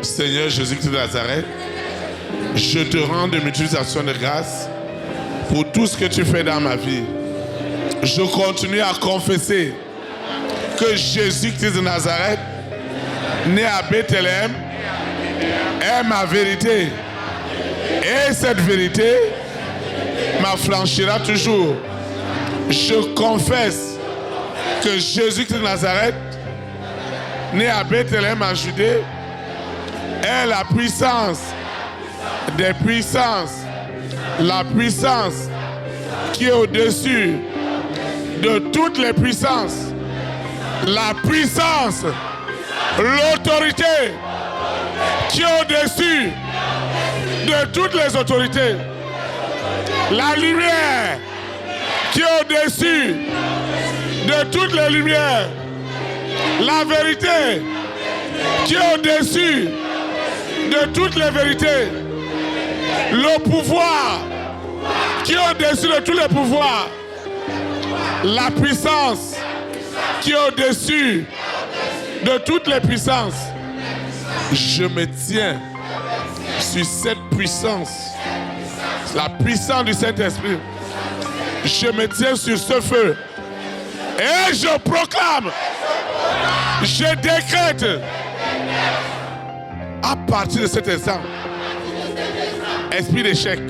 Seigneur Jésus-Christ de Nazareth, je te rends de multiples actions de grâce pour tout ce que tu fais dans ma vie. Je continue à confesser que Jésus-Christ de Nazareth, né à Bethléem, est ma vérité. Et cette vérité m'affranchira toujours. Je confesse que Jésus-Christ de Nazareth, né à Bethléem en Judée, est la puissance des puissances, la puissance qui est au-dessus de toutes les puissances, la puissance, l'autorité qui est au-dessus de toutes les autorités, la lumière qui est au-dessus de toutes les lumières, la vérité qui est au-dessus de toutes les vérités, le pouvoir qui est au-dessus de tous les pouvoirs, la puissance qui est au-dessus de toutes les puissances. Je me tiens sur cette puissance, la puissance du Saint-Esprit. Je me tiens sur ce feu et je proclame, je décrète à partir de cet instant, esprit d'échec,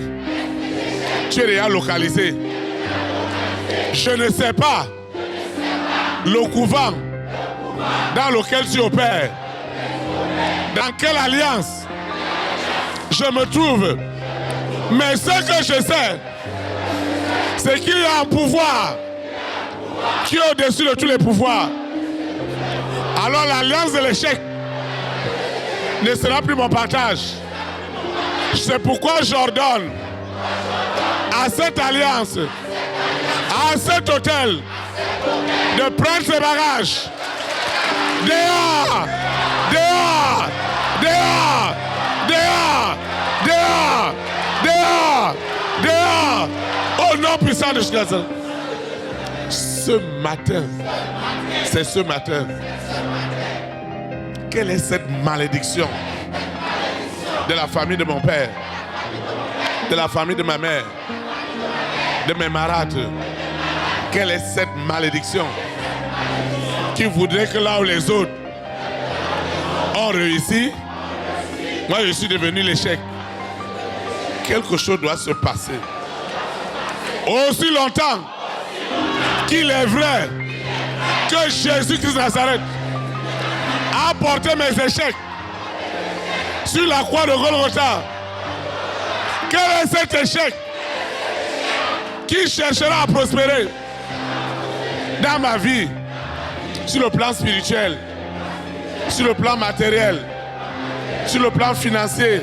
tu es déjà localisé. Je ne sais pas le couvent dans lequel tu opères, dans quelle alliance je me trouve, mais ce que je sais, c'est qu'il y a un pouvoir qui est au-dessus de tous les pouvoirs. Alors l'alliance de l'échec ne sera plus mon partage. C'est pourquoi j'ordonne à cette alliance, à cet hôtel, de prendre ses bagages. Dehors, dehors, dehors, dehors, dehors, dehors, dehors, au nom puissant de Jésus. Ce matin, c'est ce matin. Quelle est cette malédiction de la famille de mon père, de la famille de ma mère, de mes marâtres? Quelle est cette malédiction qui voudrait que là où les autres ont réussi, moi je suis devenu l'échec? Quelque chose doit se passer. Aussi longtemps qu'il est vrai que Jésus-Christ de Nazareth a porté mes échecs sur la croix de Golgotha, quel est cet échec qui cherchera à prospérer dans ma vie, sur le plan spirituel, sur le plan matériel, sur le plan financier,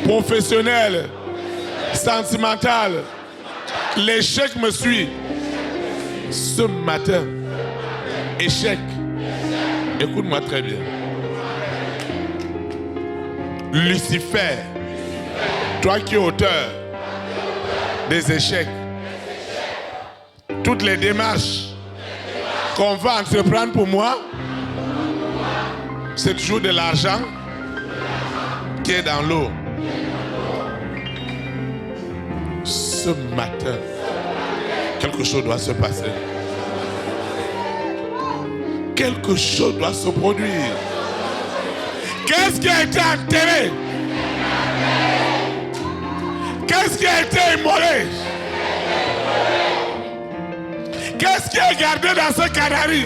professionnel, sentimental? L'échec me suit. Ce matin, échec, écoute-moi très bien. Lucifer, toi qui es auteur des échecs, toutes les démarches qu'on va entreprendre pour moi, c'est toujours de l'argent qui est dans l'eau. Ce matin, quelque chose doit se passer. Quelque chose doit se produire. Qu'est-ce qui a été enterré? Qu'est-ce qui a été immolé? Qu'est-ce qui est gardé dans ce canari?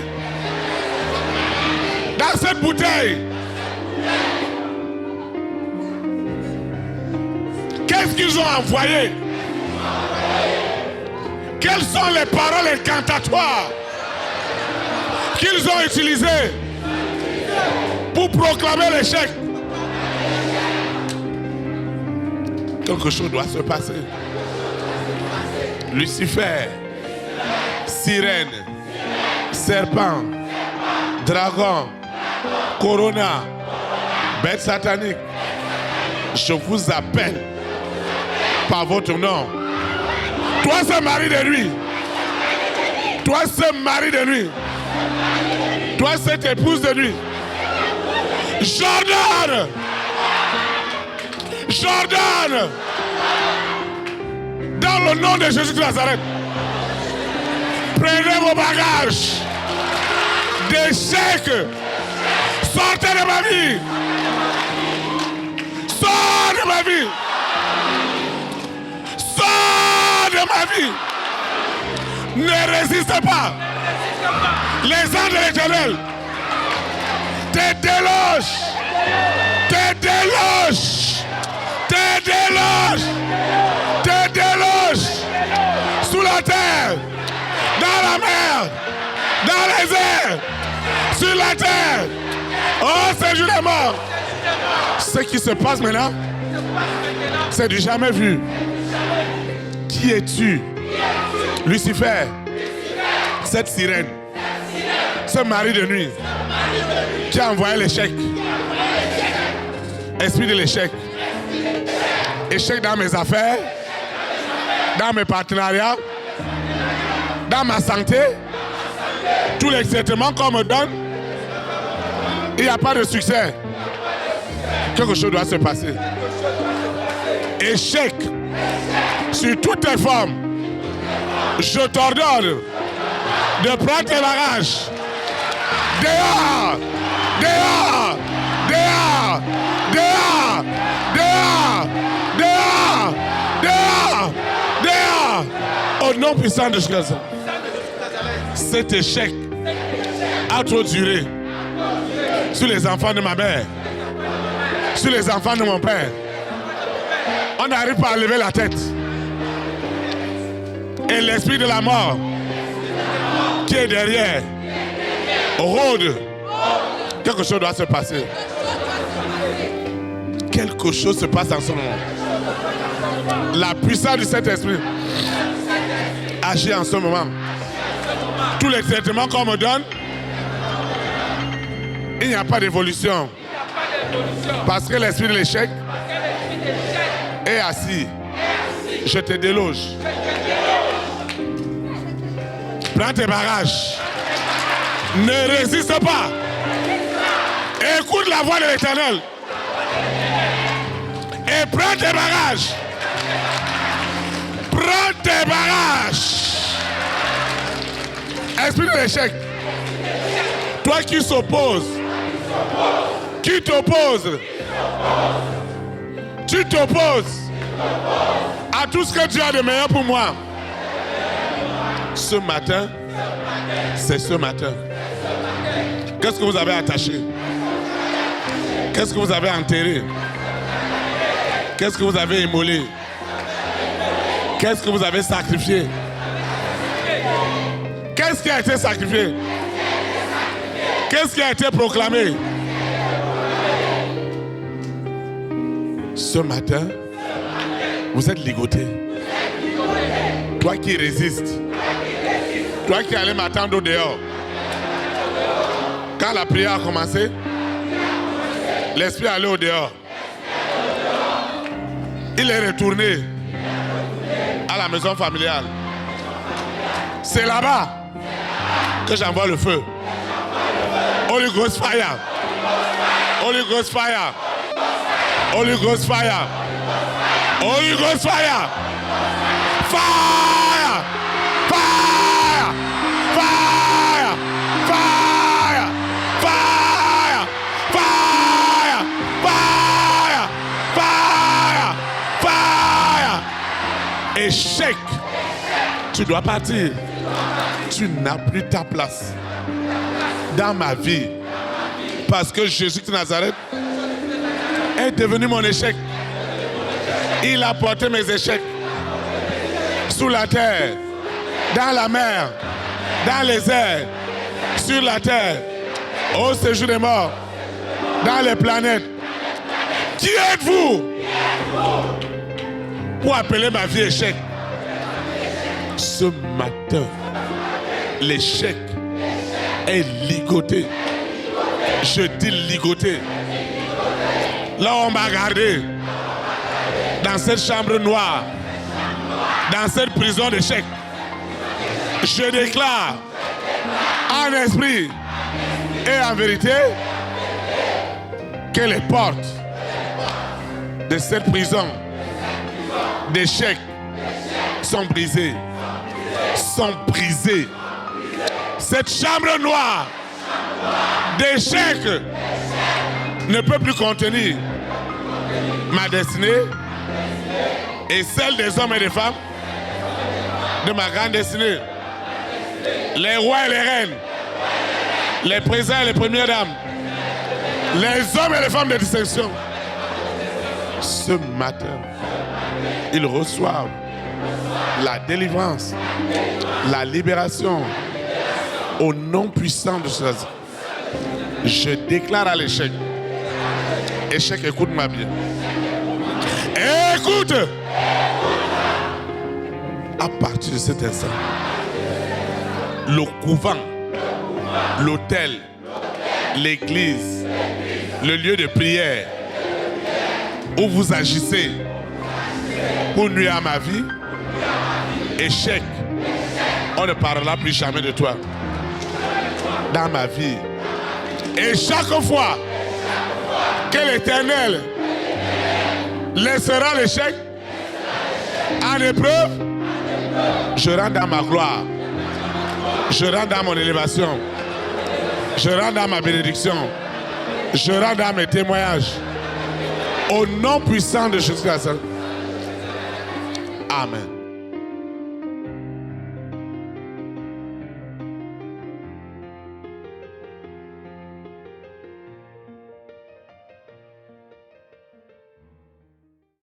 Dans cette bouteille? Qu'est-ce qu'ils ont envoyé? Quelles sont les paroles incantatoires qu'ils ont utilisées pour proclamer l'échec? Quelque chose doit se passer. Lucifer, sirène, serpent, dragon, corona, bête satanique, je vous appelle par votre nom. Toi, ce mari de nuit. Toi, ce mari de nuit. Toi, cette épouse de nuit. J'ordonne. J'ordonne. Dans le nom de Jésus de Nazareth. Prenez vos bagages d'échecs. Sortez de ma vie. Sors de ma vie. Sors de ma vie. Ne résistez pas. Les anges de l'Éternel te délogent. Te délogent. Te délogent. Te délogent. Sous la terre. Dans la mer. Dans les airs. Sur la terre. Oh, c'est juste les morts. Ce qui se passe maintenant, c'est du jamais vu. Qui es-tu? Lucifer, cette sirène, ce mari de nuit qui a envoyé l'échec. Esprit de l'échec. Échec dans mes affaires, dans mes partenariats, dans ma santé. Tous les traitements qu'on me donne, il n'y a pas de succès. Quelque chose doit se passer. Échec sur toutes les formes. Je t'ordonne de prendre tes bagages. Dehors, dehors, dehors, dehors, dehors, dehors, dehors, dehors. Au nom puissant de Jésus. Cet échec a trop duré sur les enfants de ma mère, sur les enfants de mon père. On n'arrive pas à lever la tête. Et l'esprit de la mort qui est derrière rôde. Quelque chose doit se passer. Quelque chose se passe en ce moment. La puissance du Saint-Esprit agit en ce moment. Tous les traitements qu'on me donne, il n'y a pas d'évolution. Parce que l'esprit de l'échec est assis. Je te déloge. Prends tes bagages. Ne résiste pas. Écoute la voix de l'Éternel. Et prends tes bagages. Prends tes bagages. Esprit de l'échec. Toi qui s'opposes. Qui t'oppose. Tu t'opposes à tout ce que Dieu a de meilleur pour moi. Ce matin, c'est ce matin. Qu'est-ce que vous avez attaché? Qu'est-ce que vous avez enterré? Qu'est-ce que vous avez immolé? Qu'est-ce que vous avez sacrifié? Qu'est-ce qui a été sacrifié? Qu'est-ce qui a été proclamé? Ce matin, vous êtes ligoté. Toi qui résistes. Toi qui allais m'attendre au dehors. Quand la prière a commencé, l'esprit allait au dehors. Il est retourné à la maison familiale. C'est là-bas que j'envoie le feu. Holy Ghost fire. Holy Ghost fire. Holy Ghost fire. Holy Ghost fire. Fire. Fire. Fire. Fire. Fire. Fire. Fire. Fire. Fire. Échec. Tu dois partir. Tu n'as plus ta place dans ma vie. Parce que Jésus de Nazareth est devenu mon échec. Il a porté mes échecs sous la terre, dans la mer, dans les airs, sur la terre, au séjour des morts, dans les planètes. Qui êtes-vous pour appeler ma vie échec? Ce matin, l'échec est ligoté. Je dis ligoté. Là, on m'a gardé dans cette chambre noire, dans cette prison d'échec. Je déclare en esprit et en vérité que les portes de cette prison d'échecs sont brisées. Sont brisées. Cette chambre noire d'échecs ne peut plus contenir ma destinée et celle des hommes et des femmes de ma grande destinée. Les rois et les reines, les présidents et les premières dames, les hommes et les femmes de distinction. Ce matin, ils reçoivent la délivrance, la libération au nom puissant de Jésus. Je déclare à l'échec. Échec, écoute-moi bien. Écoute! À partir de cet instant, le couvent, l'autel, l'église, le lieu de prière où vous agissez pour nuire à ma vie, échec, on ne parlera plus jamais de toi dans ma vie. Et chaque fois que l'Éternel laissera l'échec en épreuve, je rentre dans ma gloire, je rentre dans mon élévation, je rentre dans ma bénédiction, je rentre dans mes témoignages. Au nom puissant de Jésus-Christ. Amen.